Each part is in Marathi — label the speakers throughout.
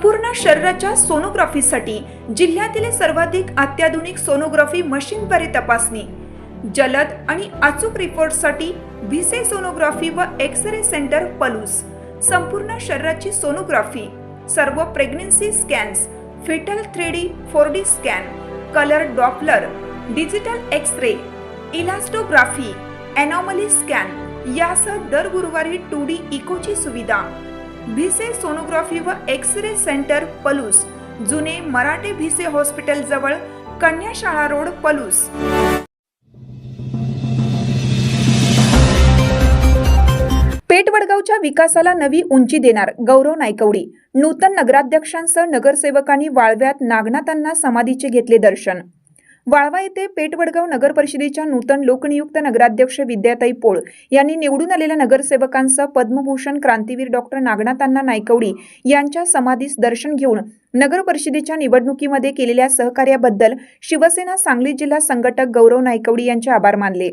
Speaker 1: संपूर्ण शरीराच्या सोनोग्राफीसाठी जिल्ह्यातील सर्वाधिक अत्याधुनिक सोनोग्राफी मशीनद्वारे तपासणी, जलद आणि अचूक रिपोर्टसाठी भिसे सोनोग्राफी व एक्स-रे सेंटर पलूस, संपूर्ण शरीराची सोनोग्राफी, सर्व pregnancy scans, fetal 3D 4D scan, colour Doppler, digital x-ray, elastography, anomaly scan यासह दर गुरुवारी 2D इकोची सुविधा. भिसे सोनोग्राफी व एक्स-रे सेंटर पलूस, जुने मराठे भिसे हॉस्पिटल जवळ, कन्याशाळा रोड, पलूस. पेठ वडगावच्या विकासाला नवी उंची देणार गौरव नायकवडी. नूतन नगराध्यक्षांसह नगरसेवकांनी वाळव्यात नागनाथांना समाधीचे घेतले दर्शन. वाळवा येथे पेठ वडगाव नगर परिषदेच्या नूतन लोकनियुक्त नगराध्यक्ष विद्याताई पोळ यांनी निवडून आलेल्या नगरसेवकांसह पद्मभूषण क्रांतीवीर डॉक्टर नागनाथांना नायकवडी यांच्या समाधीस दर्शन घेऊन नगर परिषदेच्या निवडणुकीमध्ये केलेल्या सहकार्याबद्दल शिवसेना सांगली जिल्हा संघटक गौरव नायकवडी यांचे आभार मानले.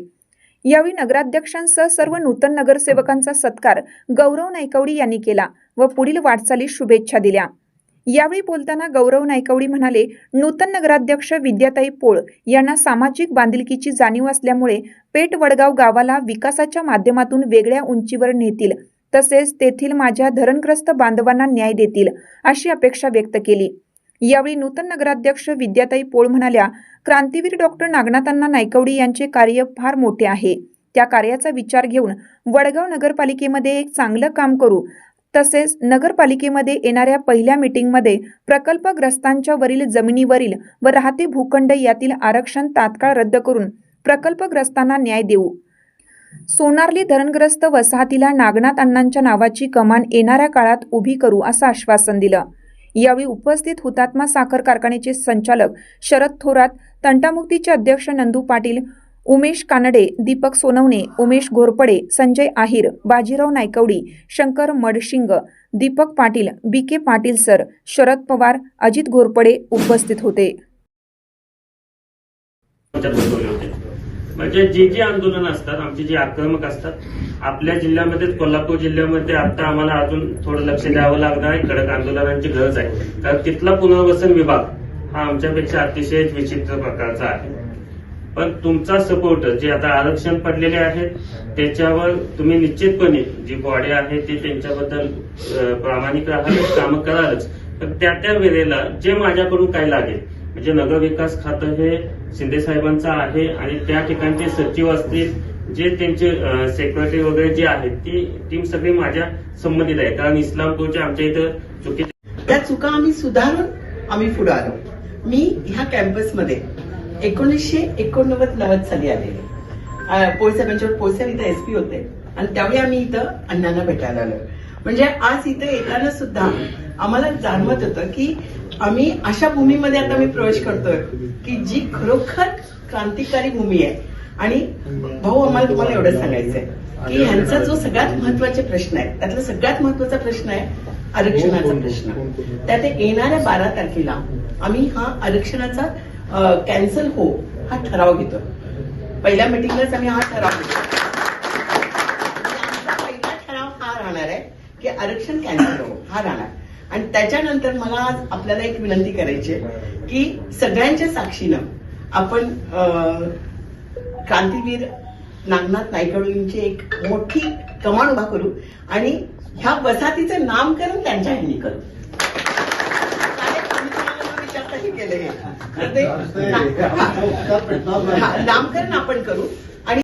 Speaker 1: यावेळी नगराध्यक्षांसह सर्व नूतन नगरसेवकांचा सत्कार गौरव नायकवडी यांनी केला व पुढील वाटचालीस शुभेच्छा दिल्या. यावेळी बोलताना गौरव नायकवडी म्हणाले, नूतन नगराध्यक्ष विद्याताई पोळ यांना सामाजिक बांधिलकीची जाणीव असल्यामुळे पेठ वडगाव गावाला विकासाच्या माध्यमातून वेगळ्या उंचीवर नेतील, तसेच तेथील माझ्या धरणग्रस्त बांधवांना न्याय देतील अशी अपेक्षा व्यक्त केली. यावेळी नूतन नगराध्यक्ष विद्याताई पोळ म्हणाल्या, क्रांतीवीर डॉक्टर नागनाथांना नायकवडी यांचे कार्य फार मोठे आहे. त्या कार्याचा विचार घेऊन वडगाव नगरपालिकेमध्ये एक चांगलं काम करू. तसेच नगरपालिकेमध्ये येणाऱ्या पहिल्या मीटिंगमध्ये प्रकल्पग्रस्तांच्या वरील जमिनीवरील व राहते भूखंड यातील आरक्षण तात्काळ रद्द करून प्रकल्पग्रस्तांना न्याय देऊ. सोनारली धरणग्रस्त वसाहतीला नागनाथ अण्णांच्या नावाची कमान येणाऱ्या काळात उभी करू असं आश्वासन दिलं. यावेळी उपस्थित हुतात्मा साखर कारखान्याचे संचालक शरद थोरात, तंटामुक्तीचे अध्यक्ष नंदू पाटील, उमेश कानडे, दीपक सोनवणे, उमेश घोरपडे, संजय आहिर, बाजीराव नायकवडी, शंकर मडशिंग, दीपक पाटील, बी.के. पाटील सर, शरद पवार, अजित घोरपडे उपस्थित होते.
Speaker 2: म्हणजे जी आंदोलन असतात आमची जी आक्रमक असतात आपल्या जिल्ह्यामध्ये, कोल्हापूर जिल्ह्यामध्ये आता आम्हाला अजून थोडं लक्ष द्यावं लागणार आहे. कडक आंदोलनांची गरज आहे, कारण तिथला पुनर्वसन विभाग हा आमच्यापेक्षा अतिशय विचित्र प्रकारचा आहे. पण तुमचा सपोर्ट जे आता आरक्षण पडलेले आहेत त्याच्यावर तुम्ही निश्चितपणे जी बॉडी आहे ती त्यांच्याबद्दल प्रामाणिक राहाल, कामं करालच. पण त्या वेळेला जे माझ्याकडून काय लागेल, म्हणजे नगरविकास खातं हे शिंदे साहेबांचं आहे आणि त्या ठिकाणचे सचिव असतील, जे त्यांचे सेक्रेटरी वगैरे जे आहेत ती टीम सगळी माझ्या संबंधित आहे. कारण इस्लामपूरच्या आमच्या इथं
Speaker 3: त्या चुका आम्ही सुधारून आम्ही पुढे आलो. मी ह्या कॅम्पसमध्ये 1989-90 साली आलेले. पोळसाहेबांच्यावर पोळसाहेब इथं एसपी होते आणि त्यावेळी आम्ही इथं अण्णांना भेटायला आलो. म्हणजे आज इथं येताना सुद्धा आम्हाला जाणवत होतं की आम्ही अशा भूमीमध्ये आता मी प्रवेश करतोय की जी खरोखर क्रांतिकारी भूमी आहे. आणि भाऊ, आम्हाला तुम्हाला एवढंच सांगायचंय की ह्यांचा जो सगळ्यात महत्वाचे प्रश्न आहे त्यातला सगळ्यात महत्वाचा प्रश्न आहे आरक्षणाचा प्रश्न. त्यात येणाऱ्या 12 तारखेला आम्ही हा आरक्षणाचा कॅन्सल हो हा ठराव घेतो. पहिल्या मिटिंगलाच आम्ही हा ठराव घेतो. पहिला ठराव हा राहणार आहे की आरक्षण कॅन्सल हो हा राहणार. आणि त्याच्यानंतर मला आज आपल्याला एक विनंती करायची आहे की सगळ्यांच्या साक्षीनं आपण क्रांतीवीर नागनाथ नायकवडींची एक मोठी कमान उभा करू आणि ह्या वसाहतीचं नामकरण त्यांच्या ह्यांनी करू. नामकरण आपण करू